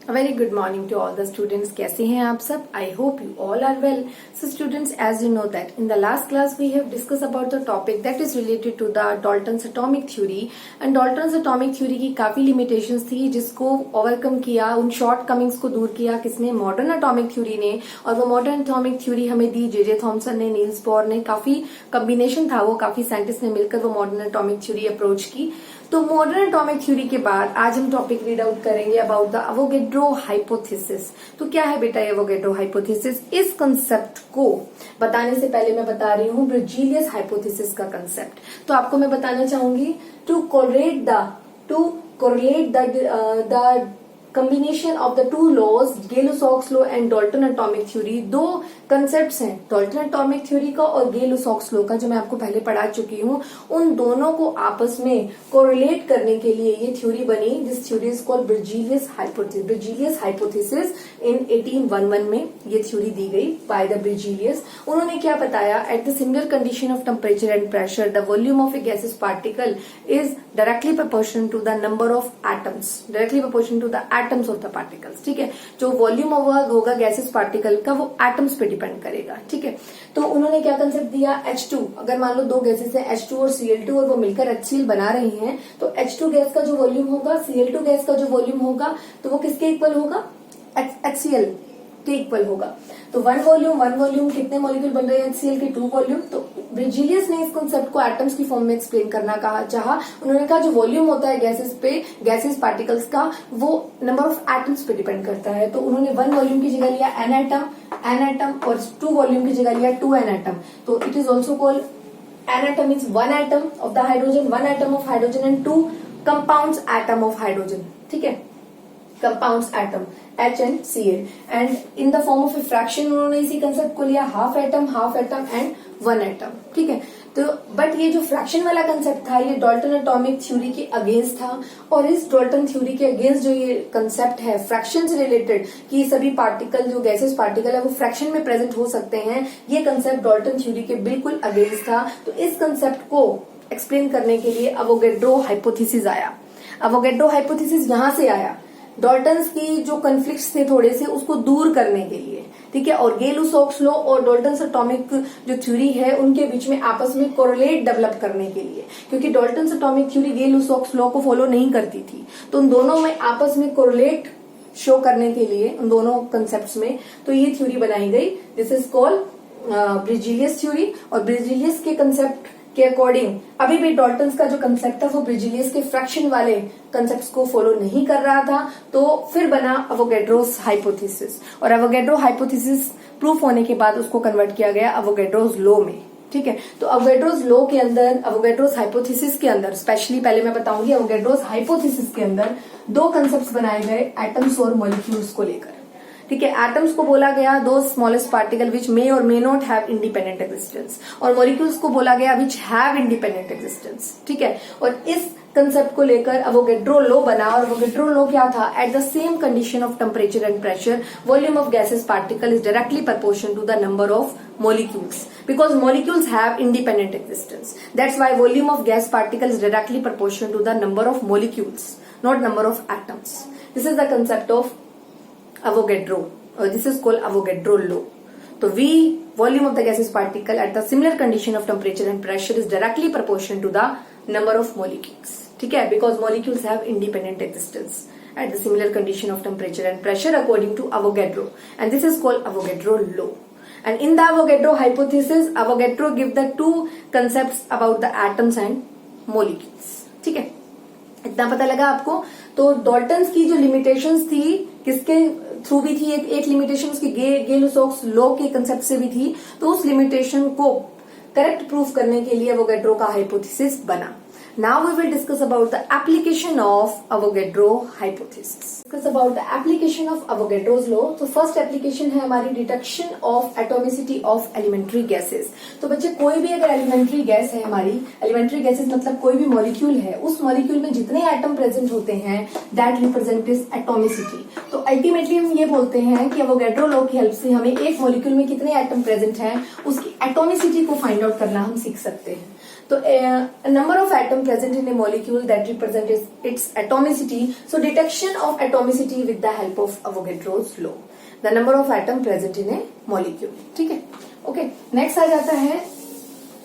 Very good morning to all the students. कैसे हैं आप सब? I hope you all are well. So students, as you know that in the last class we have discuss about the topic that is related to the Dalton's atomic theory. And Dalton's atomic theory की काफी limitations थी जिसको overcome किया, उन short Cummings को दूर किया किसने? मॉडर्न एटॉमिक थ्योरी ने। और वो मॉडर्न एटॉमिक थ्योरी हमें दी जे थॉमसन ने, नील्स बोर ने। काफी कॉम्बिनेशन था वो, काफी साइंटिस्ट ने मिलकर वो मॉडर्न एटॉमिक थ्योरी अप्रोच की। तो मॉडर्न एटॉमिक थ्योरी के बाद आज हम टॉपिक रीड आउट करेंगे अबाउट द अवोगैड्रो हाइपोथेसिस। तो क्या है बेटा ये अवोगैड्रो हाइपोथेसिस? इस कंसेप्ट को बताने से पहले मैं बता रही हूँ बेrzelius हाइपोथेसिस का कंसेप्ट। तो आपको मैं बताना चाहूंगी to correlate the combination of the two laws, Gay-Lussac law and Dalton atomic theory। दो कंसेप्ट्स हैं, डाल्टन एटॉमिक थ्योरी का और गे-लुसाक लॉ का, जो मैं आपको पहले पढ़ा चुकी हूँ। उन दोनों को आपस में कोरिलेट करने के लिए ये थ्योरी बनी। This theory is called Berzelius hypothesis. Berzelius hypothesis in 1811 में ये थ्योरी दी गई बाय द बेrzelius। उन्होंने क्या बताया? At the similar condition of temperature and pressure the volume of a gases particle is directly proportional to the number of atoms, directly proportional to the atoms of the particles. ठीक है, जो volume होगा gases particle का वो atoms पे depend करेगा। ठीक है, तो उन्होंने क्या कंसेप्ट दिया? H2। अगर मान लो दो गैसेस है H2 और Cl2 और वो मिलकर HCl बना रही हैं, तो H2 गैस का जो वॉल्यूम होगा, Cl2 गैस का जो वॉल्यूम होगा, तो वो किसके इक्वल होगा? HCl के इक्वल होगा। तो वन वॉल्यूम कितने मॉलिक्यूल बन रहे हैं? HCl के 2 वॉल्यूम। तो बेrzelius ने इस कंसेप्ट को एटम्स की फॉर्म में एक्सप्लेन करना चाहा। उन्होंने कहा जो वॉल्यूम होता है गैसेस पार्टिकल्स का, वो नंबर ऑफ एटम्स पे डिपेंड करता है। तो उन्होंने 1 वॉल्यूम की जगह लिया एन एटम और 2 वॉल्यूम की जगह लिया 2 एन एटम। तो it is also called an atom means 1 atom of the hydrogen, 1 atom of hydrogen and 2 compounds atom of hydrogen. ठीक है, compounds atom H and Cl। And in the form of a fraction उन्होंने इसी concept को लिया, half atom and 1 atom. ठीक है, तो but ये जो फ्रैक्शन वाला कंसेप्ट था ये डाल्टन एटॉमिक थ्योरी के अगेंस्ट था। और इस डाल्टन थ्योरी के अगेंस्ट जो ये कंसेप्ट है फ्रैक्शन से रिलेटेड, कि सभी पार्टिकल जो गैसेस पार्टिकल है वो फ्रैक्शन में प्रेजेंट हो सकते हैं, ये कंसेप्ट डाल्टन थ्योरी के बिल्कुल अगेंस्ट था। तो इस कंसेप्ट को एक्सप्लेन करने के लिए अवोगैड्रो हाइपोथेसिस आया। अवोगैड्रो हाइपोथेसिस यहां से आया डाल्टन्स की जो कन्फ्लिक्ट्स थे थोड़े से, उसको दूर करने के लिए। ठीक है, और गे-लुसाक लॉ और डाल्टन्स एटॉमिक जो थ्योरी है उनके बीच में आपस में कोरिलेट डेवलप करने के लिए, क्योंकि डाल्टन्स एटॉमिक थ्योरी गे-लुसाक लॉ को फॉलो नहीं करती थी। तो उन दोनों में आपस में कोरिलेट शो करने के लिए, उन दोनों कंसेप्ट में, तो ये थ्योरी बनाई गई। This is called Berzelius theory. और बेrzelius के कंसेप्ट के अकॉर्डिंग अभी भी डाल्टन्स का जो कंसेप्ट था वो बेrzelius के फ्रैक्शन वाले कंसेप्ट्स को फॉलो नहीं कर रहा था। तो फिर बना अवोगैड्रोस हाइपोथेसिस, और अवोगैड्रो हाइपोथेसिस प्रूफ होने के बाद उसको कन्वर्ट किया गया अवोगैड्रोस लॉ में। ठीक है, तो अवोगैड्रोस लॉ के अंदर, अवोगैड्रोस हाइपोथेसिस के अंदर स्पेशली पहले मैं बताऊंगी, अवोगैड्रोस हाइपोथेसिस के अंदर 2 कंसेप्ट बनाए गए एटम्स और मॉलिक्यूल्स को लेकर। ठीक है, एटम्स को बोला गया दो स्मॉलेस्ट पार्टिकल विच मे और may not have independent existence, और मॉलिक्यूल्स को बोला गया विच हैव इंडिपेंडेंट एग्जिस्टेंस। ठीक है, और इस कंसेप्ट को लेकर अवोगैड्रो लॉ बना। और अवोगैड्रो लॉ क्या था? At the same condition of temperature and pressure volume of gases particle is directly proportional to the number of molecules, because molecules have independent existence. That's why volume of gas particle is directly proportional to the number of molecules, not number of atoms. This is the concept of Avogadro, or this is called Avogadro law. So V, volume of the gaseous particle at the similar condition of temperature and pressure is directly proportional to the number of molecules. ठीक है, because molecules have independent existence at the similar condition of temperature and pressure according to Avogadro, and this is called Avogadro law. And in the Avogadro hypothesis, Avogadro give the 2 concepts about the atoms and molecules. ठीक है, इतना पता लगा आपको? तो Dalton's की जो limitations थी किसके थ्रू भी थी? एक लिमिटेशन उसकी गे-लुसाक लॉ के कंसेप्ट से भी थी। तो उस लिमिटेशन को करेक्ट प्रूफ करने के लिए अवोगैड्रो का हाइपोथेसिस बना। Now we will discuss about the application of Avogadro hypothesis. Discuss about the application of Avogadro's law. तो फर्स्ट एप्लीकेशन है हमारी detection of atomicity of elementary gases. तो बच्चे कोई भी अगर एलिमेंट्री गैस है हमारी, एलिमेंट्री गैसेस मतलब कोई भी मॉलिक्यूल है, उस मॉलिक्यूल में जितने एटम प्रेजेंट होते हैं दैट रिप्रेजेंट इज एटोमिसिटी। तो अल्टीमेटली हम ये बोलते हैं कि अवोगैड्रो लॉ की हेल्प से हमें एक मॉलिक्यूल में कितने एटम प्रेजेंट हैं उसकी एटोमिसिटी को फाइंड आउट करना हम सीख सकते हैं। तो number of atom present in a molecule that represent its atomicity. So detection of atomicity with the help of Avogadro's law. The number of atom present in a molecule. ठीक है. Okay, next आ जाता है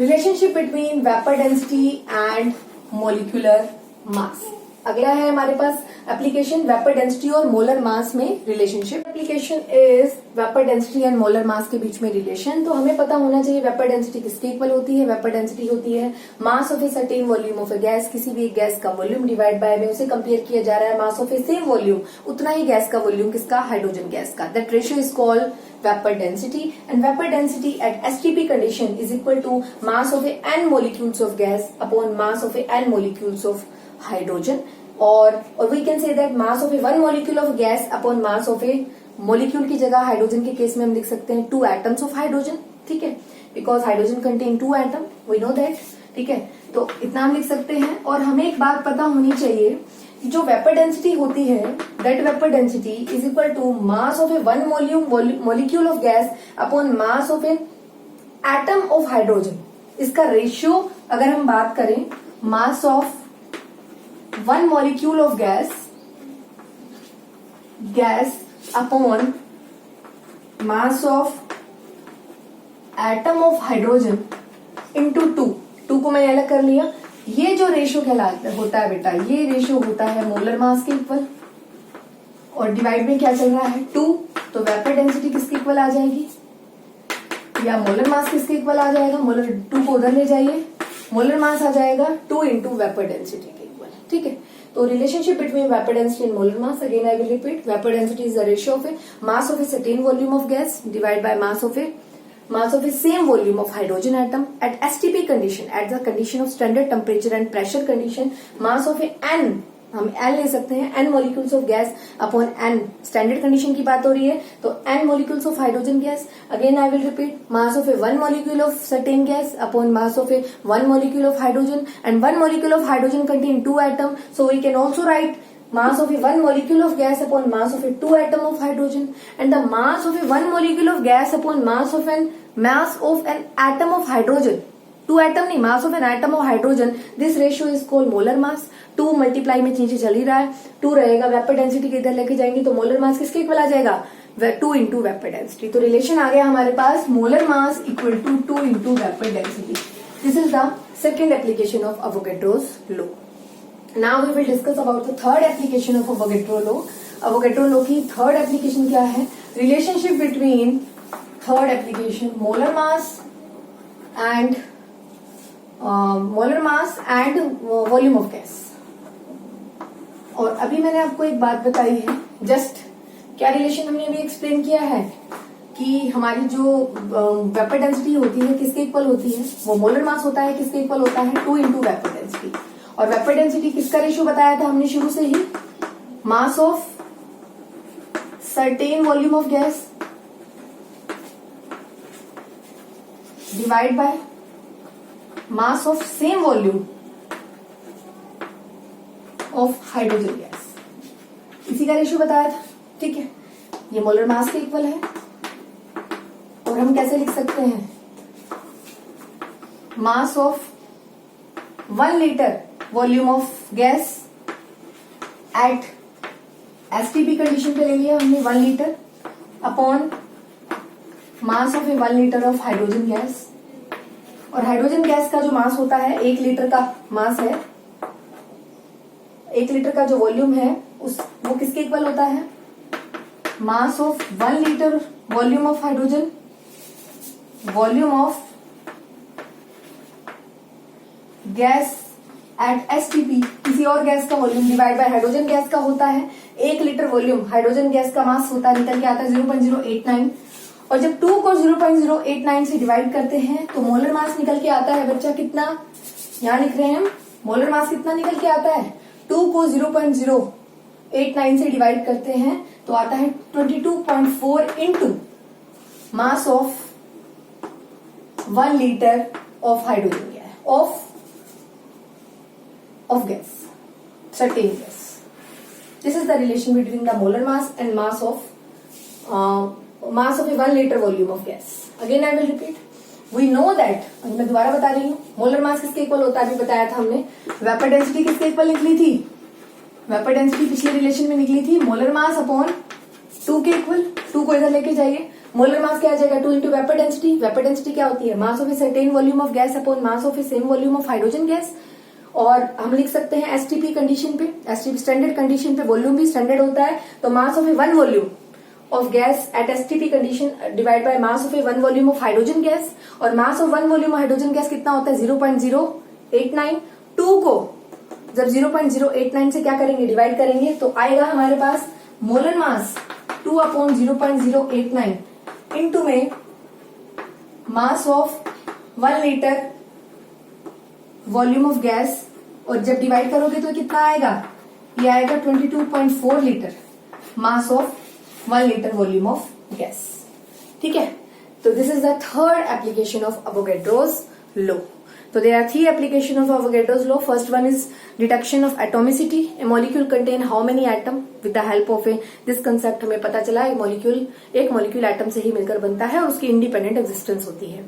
relationship between vapour density and molecular mass. अगला है हमारे पास application vapour density और मोलर मास में relationship. Application is vapour density and molar mass के बीच में रिलेशन. तो हमें पता होना चाहिए वेपर डेंसिटी किसके इक्वल होती है. वेपर डेंसिटी होती है mass of a certain volume of A gas. किसी भी एक गैस का वॉल्यूम डिवाइड बाय में उसे कंपेयर किया जा रहा है mass of a same volume, उतना ही गैस का वॉल्यूम किसका, हाइड्रोजन गैस का. That ratio is called vapour density. And vapour density at STP condition is equal to mass of a n molecules of gas upon mass of a n molecules of hydrogen. और we can say that mass of a 1 molecule of gas upon mass of a molecule की जगह hydrogen के case में हम लिख सकते हैं 2 atoms of hydrogen. ठीक है, because hydrogen contain 2 atom, we know that. ठीक है, तो इतना हम लिख सकते हैं. और हमें एक बात पता होनी चाहिए, जो वेपर डेंसिटी होती है that vapour density is equal to mass of a 1 molecule of gas upon mass of a atom of hydrogen. इसका रेशियो अगर हम बात करें, मास of 1 molecule of gas upon mass of atom of hydrogen into 2 को मैंने अलग कर लिया. ये जो रेशियो कहलाता होता है बेटा, ये रेशियो होता है मोलर मास के इक्वल. और डिवाइड में क्या चल रहा है 2, तो वेपर डेंसिटी किसके इक्वल आ जाएगी, या मोलर मास किसके इक्वल आ जाएगा. मोलर 2 को उधर ले जाइए, मोलर मास आ जाएगा 2 इंटू वेपर डेंसिटी के इक्वल. ठीक है, तो relationship between vapour density and molar mass, again I will repeat, vapour density is the ratio of A mass of a certain volume of gas divide by mass of a same volume of hydrogen atom at STP condition, at the condition of standard temperature and pressure condition. mass of a n, हम n ले सकते हैं, n molecules of gas upon n, standard condition की बात हो रही है, तो n molecules of hydrogen gas. again I will repeat, mass of a 1 molecule of certain gas upon mass of a 1 molecule of hydrogen, and 1 molecule of hydrogen contain 2 atom, so we can also write mass of a 1 molecule of gas upon mass of a 2 atom of hydrogen. And the mass of a 1 molecule of gas upon mass of an atom of hydrogen, 2 atom नहीं, mass of an atom of hydrogen, this ratio is called molar mass. 2 multiply में नीचे चल ही रहा है, 2 रहेगा, vapour density के इधर लेके जाएंगे तो मोलर मास किसके इक्वल आ जाएगा, 2 इंटू वेपर डेंसिटी. तो रिलेशन आ गया हमारे पास molar mass equal to 2 into vapour density. This is the second application of Avogadro's law. Now we will discuss about the third application of Avogadro law. Avogadro law की third application क्या है, relationship between third application molar mass and volume of gas. और अभी मैंने आपको एक बात बताई है, जस्ट क्या रिलेशन हमने अभी एक्सप्लेन किया है कि हमारी जो वेपर डेंसिटी होती है किसके इक्वल होती है, वो मोलर मास होता है, किसके इक्वल होता है 2 इंटू वेपर डेंसिटी. और वेपर डेंसिटी किसका रेशियो बताया था हमने शुरू से ही, mass of certain volume of gas divide by mass of same volume of hydrogen gas, इसी का रेशियो बताया था. ठीक है, ये मोलर मास के इक्वल है. और हम कैसे लिख सकते हैं, मास of 1 litre volume of gas at STP condition पे ले लिया हमने 1 litre upon mass of a 1 litre of hydrogen gas. और हाइड्रोजन गैस का जो मास होता है 1 लीटर का मास है, 1 लीटर का जो वॉल्यूम है वो किसके इक्वल होता है, mass of 1 litre volume of hydrogen, volume of gas at STP, किसी और गैस का volume divide by hydrogen gas का होता है 1 लीटर वॉल्यूम, हाइड्रोजन गैस का मास होता है, निकल के आता है 0.089. और जब 2 को 0.089 से डिवाइड करते हैं तो मोलर मास निकल के आता है बच्चा कितना, यहां लिख रहे हैं हम, मोलर मास कितना निकल के आता है, 2 को 0.089 से डिवाइड करते हैं तो आता है 22.4 into mass of 1 litre of hydrogen gas of gas, certain gas. This is the relation between the molar mass and mass of a 1 liter volume of gas. Again I will repeat, we know that, मैं दोबारा बता रही हूँ, molar mass किसके equal होता है, अभी बताया था हमने। वेपर डेंसिटी किसके इक्वल निकली थी, वेपर डेंसिटी पिछले रिलेशन में निकली थी मोलर मास अपॉन 2 के इक्वल। 2 को इधर लेके जाइए, मोलर मास क्या आ जाएगा 2 into vapour density. Vapour density क्या होती है, mass of a certain volume of gas upon mass of a same volume of hydrogen gas. और हम लिख सकते हैं एसटीपी कंडीशन पे, एसटीपी स्टैंडर्ड कंडीशन पे वॉल्यूम भी स्टैंडर्ड होता है, तो मास of a 1 volume of gas at STP condition divide by mass of a 1 volume of hydrogen gas, और mass of 1 volume of hydrogen gas कितना होता है 0.089। 2 को जब 0.089 से क्या करेंगे, डिवाइड करेंगे, तो आएगा हमारे पास मोलर मास 2 अपॉन 0.089 इंटू में मास of 1 litre volume of gas, और जब डिवाइड करोगे तो कितना आएगा, ये आएगा 22.4 litre mass of 1 litre volume of gas. ठीक है, तो this is the third application of Avogadro's law. तो there are 3 application of Avogadro's law. First one is detection of atomicity, a molecule contain how many atom, with the help of a this concept हमें पता चला एक molecule atom से ही मिलकर बनता है और उसकी इंडिपेंडेंट एग्जिस्टेंस होती है।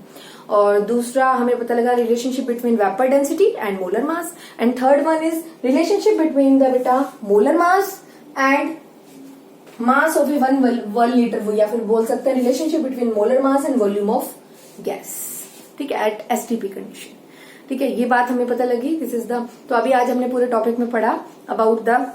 और दूसरा हमें पता लगा relationship between vapour density and molar mass, and third one is relationship between the बेटा molar mass and mass of a 1 litre, या फिर बोल सकते हैं relationship between molar mass and volume of gas. ठीक है, एट एसटीपी कंडीशन। ठीक है, ये बात हमें पता लगी। दिस इज द, तो अभी आज हमने पूरे टॉपिक में पढ़ा अबाउट द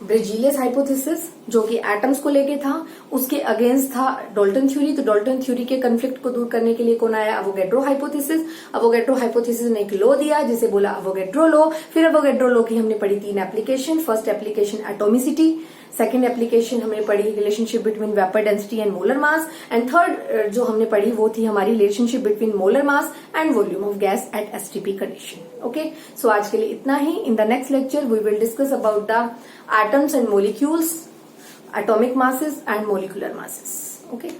ब्रेजिलियस हाइपोथेसिस, जो कि एटम्स को लेके था, उसके अगेंस्ट था डाल्टन थ्योरी। तो डाल्टन थ्योरी के कन्फ्लिक्ट को दूर करने के लिए कौन आया, अवोगाड्रो हाइपोथेसिस। अवोगाड्रो हाइपोथेसिस ने एक लॉ दिया जिसे बोला अवोगाड्रो लॉ। फिर अवोगाड्रो लॉ की हमने पढ़ी 3 application. First application atomicity, second application हमने पढ़ी relationship between vapour density and molar mass, and third जो हमने पढ़ी वो थी हमारी relationship between molar mass and volume of gas at STP condition. Okay, so आज के लिए इतना ही। In the next lecture we will discuss about the atoms and molecules, atomic masses and molecular masses. Okay.